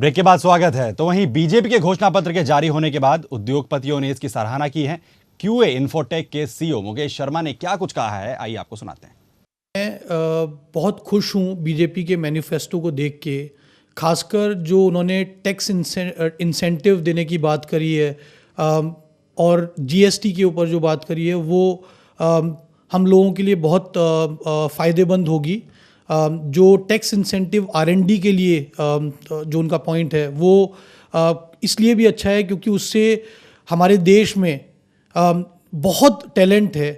Break के बाद स्वागत है। तो वहीं बीजेपी के घोषणा पत्र के जारी होने के बाद उद्योगपतियों ने इसकी सराहना की है। क्यूए इन्फोटेक के सीईओ मुकेश शर्मा ने क्या कुछ कहा है, आइए आपको सुनाते हैं। मैं बहुत खुश हूँ बीजेपी के मैनिफेस्टो को देख के, खासकर जो उन्होंने टैक्स इंसेंटिव देने की बात करी है और जीएसटी के ऊपर जो बात करी है वो हम लोगों के लिए बहुत फ़ायदेमंद होगी। जो टैक्स इंसेंटिव आरएनडी के लिए जो उनका पॉइंट है वो इसलिए भी अच्छा है क्योंकि उससे हमारे देश में बहुत टैलेंट है।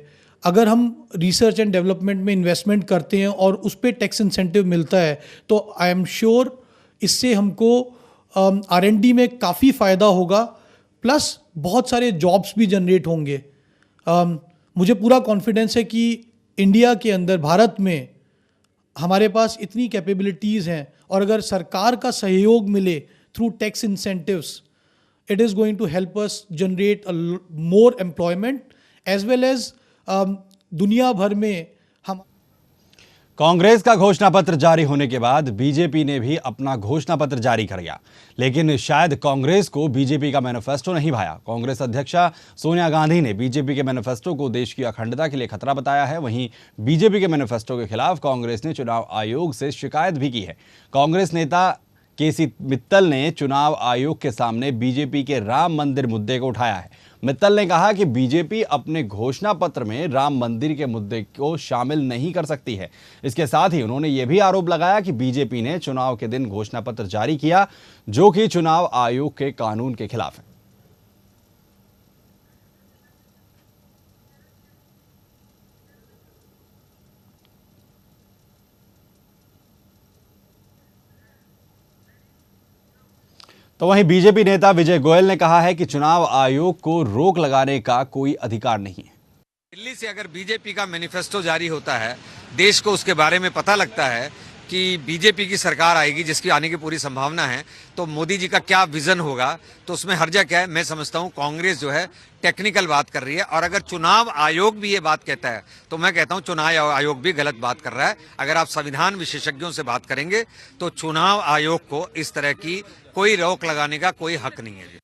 अगर हम रिसर्च एंड डेवलपमेंट में इन्वेस्टमेंट करते हैं और उस पर टैक्स इंसेंटिव मिलता है तो आई एम श्योर इससे हमको आरएनडी में काफ़ी फ़ायदा होगा, प्लस बहुत सारे जॉब्स भी जनरेट होंगे। मुझे पूरा कॉन्फिडेंस है कि इंडिया के अंदर, भारत में हमारे पास इतनी कैपेबिलिटीज़ हैं और अगर सरकार का सहयोग मिले through tax incentives, it is going to help us generate more employment as well as दुनिया भर में हम। कांग्रेस का घोषणा पत्र जारी होने के बाद बीजेपी ने भी अपना घोषणा पत्र जारी कर दिया, लेकिन शायद कांग्रेस को बीजेपी का मैनिफेस्टो नहीं भाया। कांग्रेस अध्यक्षा सोनिया गांधी ने बीजेपी के मैनिफेस्टो को देश की अखंडता के लिए खतरा बताया है। वहीं बीजेपी के मैनिफेस्टो के खिलाफ कांग्रेस ने चुनाव आयोग से शिकायत भी की है। कांग्रेस नेता केसी मित्तल ने चुनाव आयोग के सामने बीजेपी के राम मंदिर मुद्दे को उठाया है। मित्तल ने कहा कि बीजेपी अपने घोषणा पत्र में राम मंदिर के मुद्दे को शामिल नहीं कर सकती है। इसके साथ ही उन्होंने यह भी आरोप लगाया कि बीजेपी ने चुनाव के दिन घोषणा पत्र जारी किया, जो कि चुनाव आयोग के कानून के खिलाफ है। तो वहीं बीजेपी नेता विजय गोयल ने कहा है कि चुनाव आयोग को रोक लगाने का कोई अधिकार नहीं है। दिल्ली से अगर बीजेपी का मैनिफेस्टो जारी होता है, देश को उसके बारे में पता लगता है कि बीजेपी की सरकार आएगी जिसकी आने की पूरी संभावना है, तो मोदी जी का क्या विजन होगा, तो उसमें हर्जा क्या है। मैं समझता हूं कांग्रेस जो है टेक्निकल बात कर रही है, और अगर चुनाव आयोग भी ये बात कहता है तो मैं कहता हूं चुनाव आयोग भी गलत बात कर रहा है। अगर आप संविधान विशेषज्ञों से बात करेंगे तो चुनाव आयोग को इस तरह की कोई रोक लगाने का कोई हक नहीं है।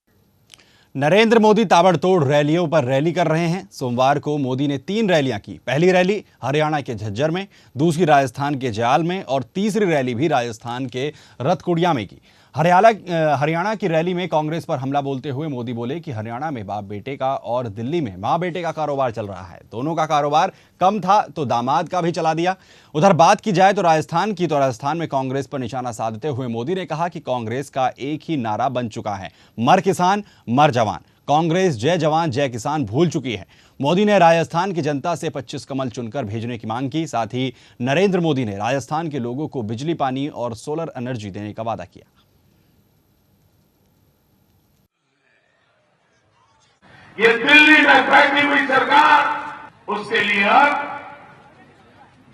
नरेंद्र मोदी ताबड़तोड़ रैलियों पर रैली कर रहे हैं। सोमवार को मोदी ने 3 रैलियां की। पहली रैली हरियाणा के झज्जर में, दूसरी राजस्थान के जाल में और तीसरी रैली भी राजस्थान के रतकुड़िया में की। हरियाणा की रैली में कांग्रेस पर हमला बोलते हुए मोदी बोले कि हरियाणा में बाप बेटे का और दिल्ली में मां बेटे का कारोबार चल रहा है। दोनों का कारोबार कम था तो दामाद का भी चला दिया। उधर बात की जाए तो राजस्थान में कांग्रेस पर निशाना साधते हुए मोदी ने कहा कि कांग्रेस का एक ही नारा बन चुका है, मर किसान मर जवान। कांग्रेस जय जवान जय किसान भूल चुकी है। मोदी ने राजस्थान की जनता से 25 कमल चुनकर भेजने की मांग की। साथ ही नरेंद्र मोदी ने राजस्थान के लोगों को बिजली, पानी और सोलर एनर्जी देने का वादा किया। ये दिल्ली में बैठी हुई सरकार, उसके लिए अब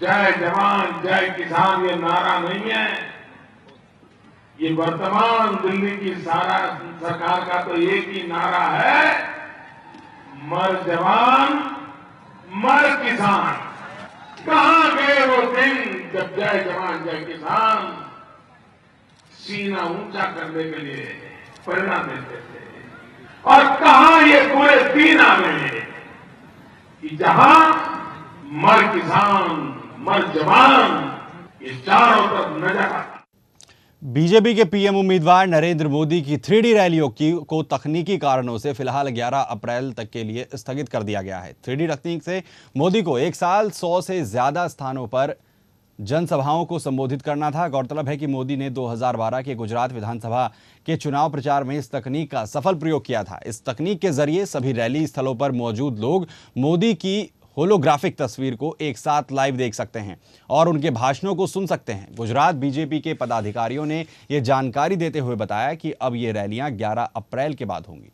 जय जवान जय किसान ये नारा नहीं है। ये वर्तमान दिल्ली की सारा सरकार का तो एक ही नारा है, मर जवान मर किसान। कहां गए वो दिन जब जय जवान जय किसान सीना ऊंचा करने के लिए प्रेरणा देते थे, और कहां ये पूरे दिन आ गए कि जहां मर किसान मर जवान ये चारों तरफ नजर आता। बीजेपी के पीएम उम्मीदवार नरेंद्र मोदी की 3D रैलियों को तकनीकी कारणों से फिलहाल 11 अप्रैल तक के लिए स्थगित कर दिया गया है। 3D तकनीक से मोदी को एक साल 100 से ज्यादा स्थानों पर जनसभाओं को संबोधित करना था। गौरतलब है कि मोदी ने 2012 के गुजरात विधानसभा के चुनाव प्रचार में इस तकनीक का सफल प्रयोग किया था। इस तकनीक के जरिए सभी रैली स्थलों पर मौजूद लोग मोदी की होलोग्राफिक तस्वीर को एक साथ लाइव देख सकते हैं और उनके भाषणों को सुन सकते हैं। गुजरात बीजेपी के पदाधिकारियों ने यह जानकारी देते हुए बताया कि अब ये रैलियां 11 अप्रैल के बाद होंगी।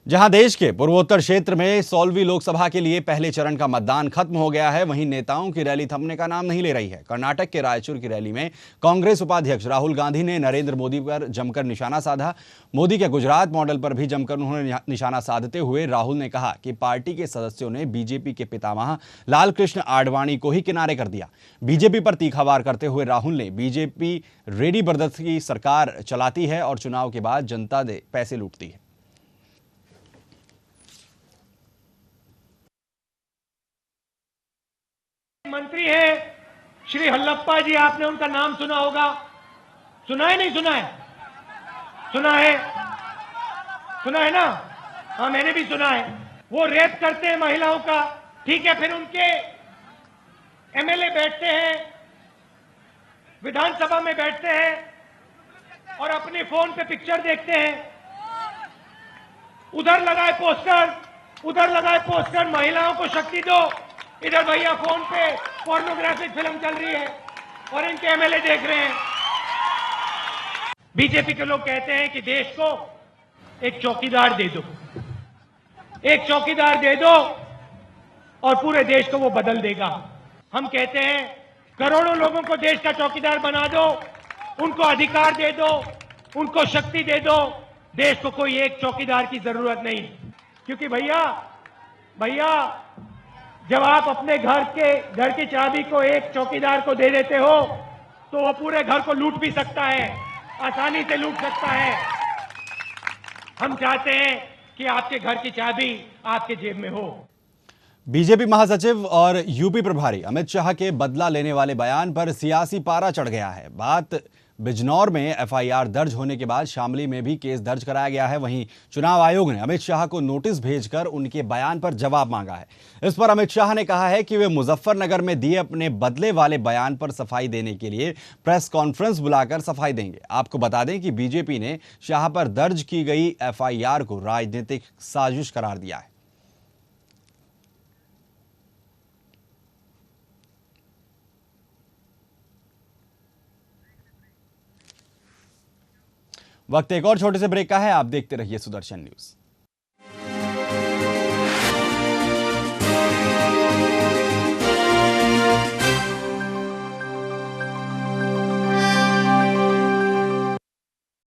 जहां देश के पूर्वोत्तर क्षेत्र में 16वीं लोकसभा के लिए पहले चरण का मतदान खत्म हो गया है, वहीं नेताओं की रैली थमने का नाम नहीं ले रही है। कर्नाटक के रायचूर की रैली में कांग्रेस उपाध्यक्ष राहुल गांधी ने नरेंद्र मोदी पर जमकर निशाना साधा। मोदी के गुजरात मॉडल पर भी जमकर उन्होंने निशाना साधते हुए राहुल ने कहा कि पार्टी के सदस्यों ने बीजेपी के पितामह लालकृष्ण आडवाणी को ही किनारे कर दिया। बीजेपी पर तीखा वार करते हुए राहुल ने बीजेपी रेड्डी ब्रदर्स की सरकार चलाती है और चुनाव के बाद जनता से पैसे लूटती है। मंत्री है श्री हल्लप्पा जी, आपने उनका नाम सुना होगा। सुना है नहीं सुना है? सुना है, सुना है ना? हाँ, मैंने भी सुना है। वो रेप करते हैं महिलाओं का, ठीक है। फिर उनके एमएलए बैठते हैं, विधानसभा में बैठते हैं और अपने फोन पे पिक्चर देखते हैं। उधर लगाए पोस्टर, उधर लगाए पोस्टर, महिलाओं को शक्ति दो। इधर भैया फोन पे पोर्नोग्राफिक फिल्म चल रही है और इनके एमएलए देख रहे हैं। बीजेपी के लोग कहते हैं कि देश को एक चौकीदार दे दो, एक चौकीदार दे दो और पूरे देश को वो बदल देगा। हम कहते हैं करोड़ों लोगों को देश का चौकीदार बना दो, उनको अधिकार दे दो, उनको शक्ति दे दो। देश को कोई एक चौकीदार की जरूरत नहीं, क्योंकि भैया जब आप अपने घर की चाबी को एक चौकीदार को दे देते हो तो वो पूरे घर को लूट भी सकता है, आसानी से लूट सकता है। हम चाहते हैं कि आपके घर की चाबी आपके जेब में हो। बीजेपी महासचिव और यूपी प्रभारी अमित शाह के बदला लेने वाले बयान पर सियासी पारा चढ़ गया है। बात बिजनौर में एफआईआर दर्ज होने के बाद शामली में भी केस दर्ज कराया गया है। वहीं चुनाव आयोग ने अमित शाह को नोटिस भेजकर उनके बयान पर जवाब मांगा है। इस पर अमित शाह ने कहा है कि वे मुजफ्फरनगर में दिए अपने बदले वाले बयान पर सफाई देने के लिए प्रेस कॉन्फ्रेंस बुलाकर सफाई देंगे। आपको बता दें कि बीजेपी ने शाह पर दर्ज की गई एफआईआर को राजनीतिक साजिश करार दिया है। वक्त एक और छोटे से ब्रेक का है, आप देखते रहिए सुदर्शन न्यूज।